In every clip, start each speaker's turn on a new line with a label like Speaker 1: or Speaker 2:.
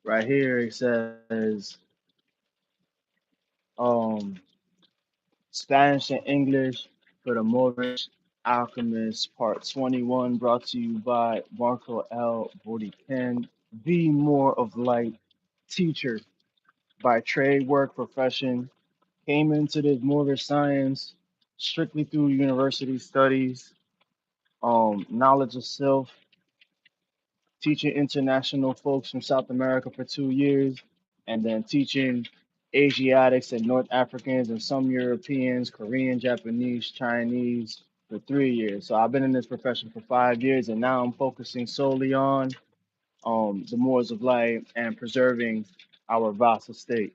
Speaker 1: Right here it says um, Spanish and English for the Moorish Alchemists, Part 21, brought to you by Marcoelboriken, the more of light teacher by trade, work, profession. Came into this Moorish science strictly through university studies, knowledge of self, teaching international folks from South America for 2 years, and then teaching Asiatics and North Africans and some Europeans, Korean, Japanese, Chinese for 3 years. So I've been in this profession for 5 years, and now I'm focusing solely on the mores of life and preserving our vast estate.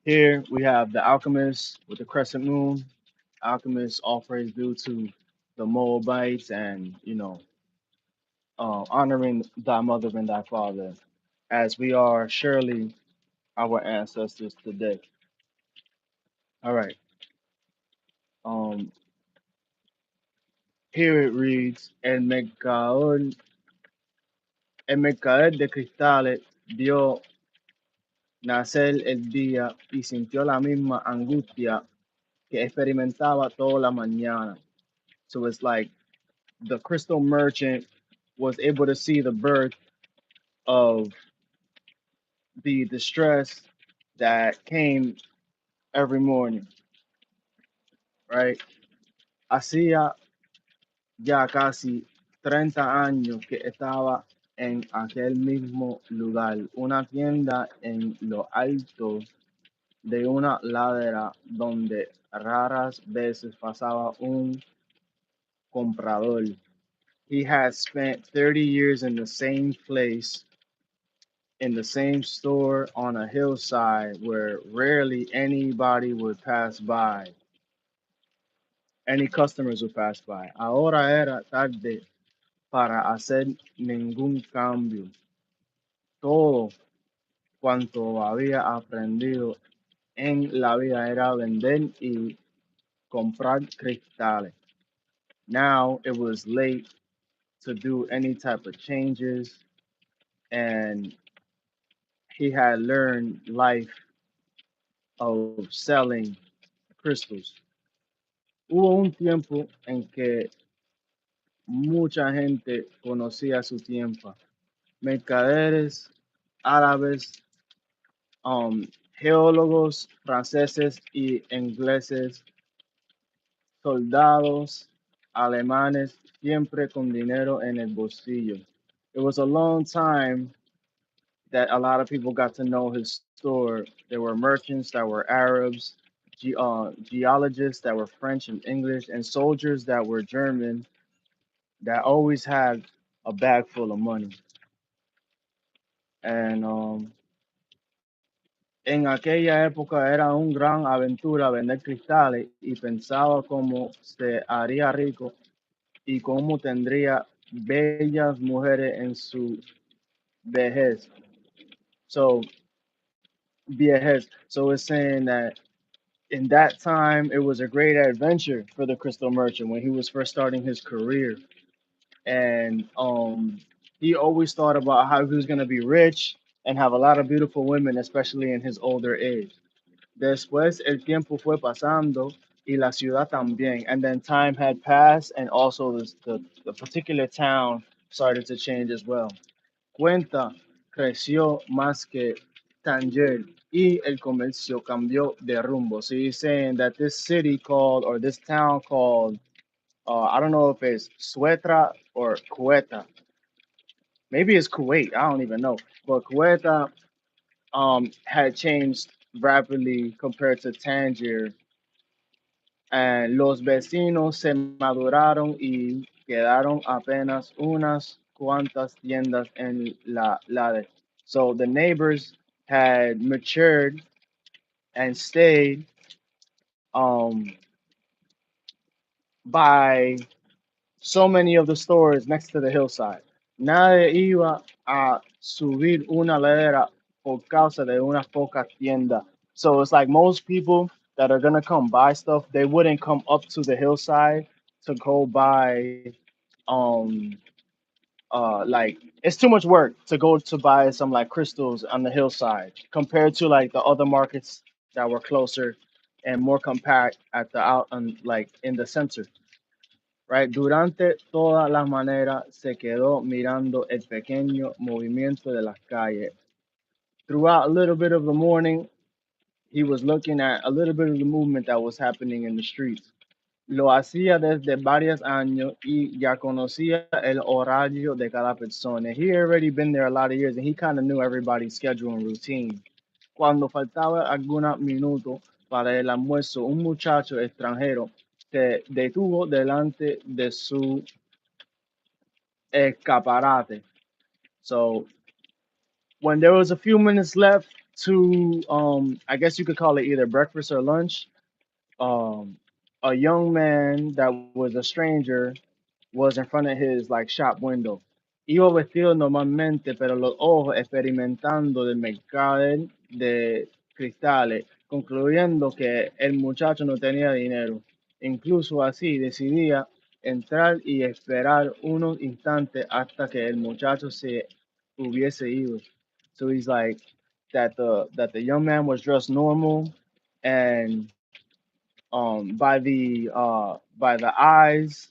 Speaker 1: Here we have the alchemists with the crescent moon. Alchemists all praise due to the Moabites and, honoring thy mother and thy father, as we are surely our ancestors today. All right. Um, Here it reads, el mercader de cristales vio nacer el día y sintió la misma angustia que experimentaba toda la mañana. So it's like the crystal merchant was able to see the birth of the distress that came every morning, right? Hacía ya casi 30 años que estaba en aquel mismo lugar, una tienda en lo alto de una ladera donde raras veces pasaba un comprador. He had spent 30 years in the same place, in the same store on a hillside where rarely anybody would pass by, any customers would pass by. Ahora era tarde para hacer ningún cambio. Todo cuanto había aprendido en la vida era vender y comprar cristales. Now it was late to do any type of changes, and he had learned life of selling crystals. Hubo un tiempo en que mucha gente conocía su tiempo. Mercaderes árabes, geólogos franceses y ingleses, soldados alemanes, siempre con dinero en el bolsillo. It was a long time that a lot of people got to know his store. There were merchants that were Arabs, geologists that were French and English, and soldiers that were German that always had a bag full of money. And en aquella época era una gran aventura vender cristales y pensaba cómo se haría rico y cómo tendría bellas mujeres en su vejez. So, vejez. So it's saying that in that time, it was a great adventure for the crystal merchant when he was first starting his career. And he always thought about how he was going to be rich and have a lot of beautiful women, especially in his older age. Después el tiempo fue pasando y la ciudad también. And then time had passed, and also the particular town started to change as well. Cuenta creció más que Tanger y el comercio cambió de rumbo. So he's saying that this city called, or this town called, I don't know if it's Suetra or Cueta. Maybe it's Kuwait. I don't even know. But Cueta had changed rapidly compared to Tangier, and los vecinos se maduraron y quedaron apenas unas cuantas tiendas en la ladera. So the neighbors had matured and stayed by so many of the stores next to the hillside. Nadie iba a subir una ladera por causa de unas pocas tiendas. So it's like most people that are gonna come buy stuff, they wouldn't come up to the hillside to go buy um like it's too much work to go to buy some like crystals on the hillside compared to like the other markets that were closer and more compact at the out and like in the center, right? Durante toda la manera se quedó mirando el pequeño movimiento de las calles. Throughout a little bit of the morning, he was looking at a little bit of the movement that was happening in the streets. Lo hacía desde varios años y ya conocía el horario de cada persona. He already been there a lot of years and he kind of knew everybody's schedule and routine. Cuando faltaba algunos minutos para el almuerzo, un muchacho extranjero se detuvo delante de su escaparate. So when there was a few minutes left to, I guess you could call it either breakfast or lunch, um, a young man that was a stranger was in front of his like shop window. Iba vestido normalmente, pero los ojos experimentando del mercado de cristales, concluyendo que el muchacho no tenía dinero. Incluso así decidía entrar y esperar unos instantes hasta que el muchacho se hubiese ido. So he's like that the young man was dressed normal and by the eyes,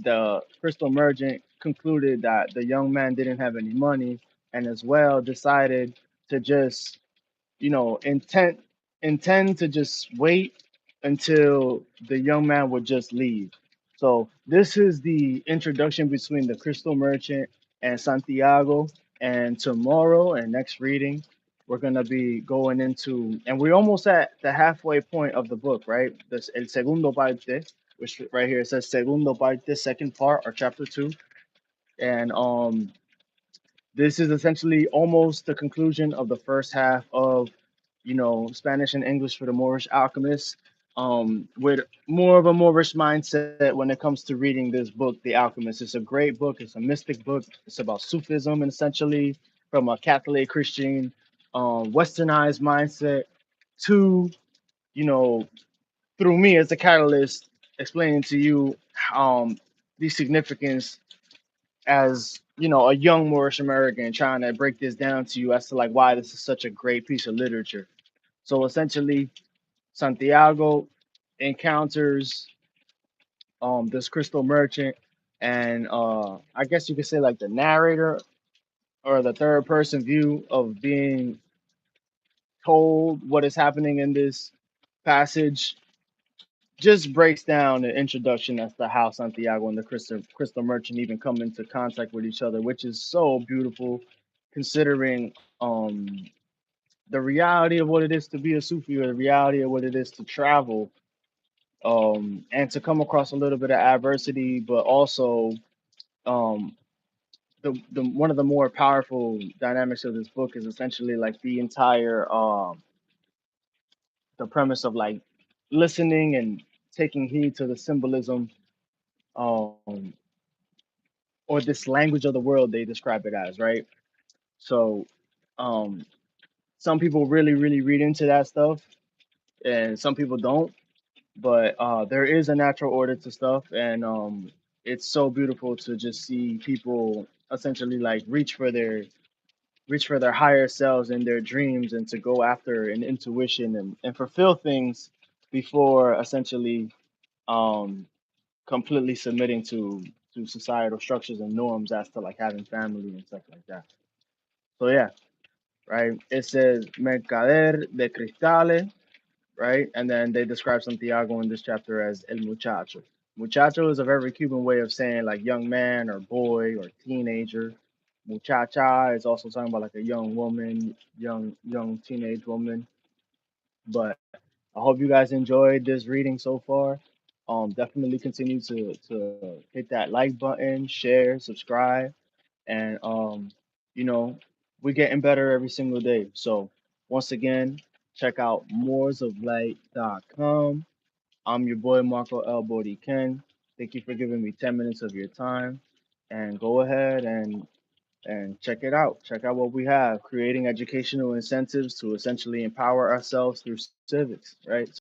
Speaker 1: the crystal merchant concluded that the young man didn't have any money and as well decided to just intend to just wait until the young man would just leave. So this is the introduction between the crystal merchant and Santiago. And tomorrow and next reading, we're gonna be going into, and we're almost at the halfway point of the book, right? This el segundo parte, which right here it says segundo parte, second part or chapter two, and this is essentially almost the conclusion of the first half of, Spanish and English for the Moorish alchemists, with more of a Moorish mindset when it comes to reading this book, The Alchemist. It's a great book. It's a mystic book. It's about Sufism, and essentially from a Catholic Christian, westernized mindset to, you know, through me as a catalyst, explaining to you the significance as a young Moorish American trying to break this down to you as to like why this is such a great piece of literature. So essentially, Santiago encounters this crystal merchant, and I guess you could say like the narrator or the third person view of being told what is happening in this passage just breaks down the introduction as to how Santiago and the crystal merchant even come into contact with each other, which is so beautiful, considering the reality of what it is to be a Sufi or the reality of what it is to travel, and to come across a little bit of adversity, but also um, the one of the more powerful dynamics of this book is essentially like the premise of like listening and taking heed to the symbolism, um, or this language of the world they describe it as, right? So um, some people really, really read into that stuff, and some people don't. But there is a natural order to stuff, and it's so beautiful to just see people essentially like reach for their higher selves and their dreams, and to go after an intuition and fulfill things before essentially um, completely submitting to societal structures and norms as to like having family and stuff like that. So yeah, right. It says mercader de cristales, right? And then they describe Santiago in this chapter as el muchacho. Muchacho is a very Cuban way of saying like young man or boy or teenager. Muchacha is also talking about like a young woman, young teenage woman. But I hope you guys enjoyed this reading so far. Definitely continue to hit that like button, share, subscribe, and you know, we're getting better every single day. So once again, check out moorsoflight.com. I'm your boy Marcoelboriken. Thank you for giving me 10 minutes of your time. And go ahead and check it out. Check out what we have, creating educational incentives to essentially empower ourselves through civics, right? So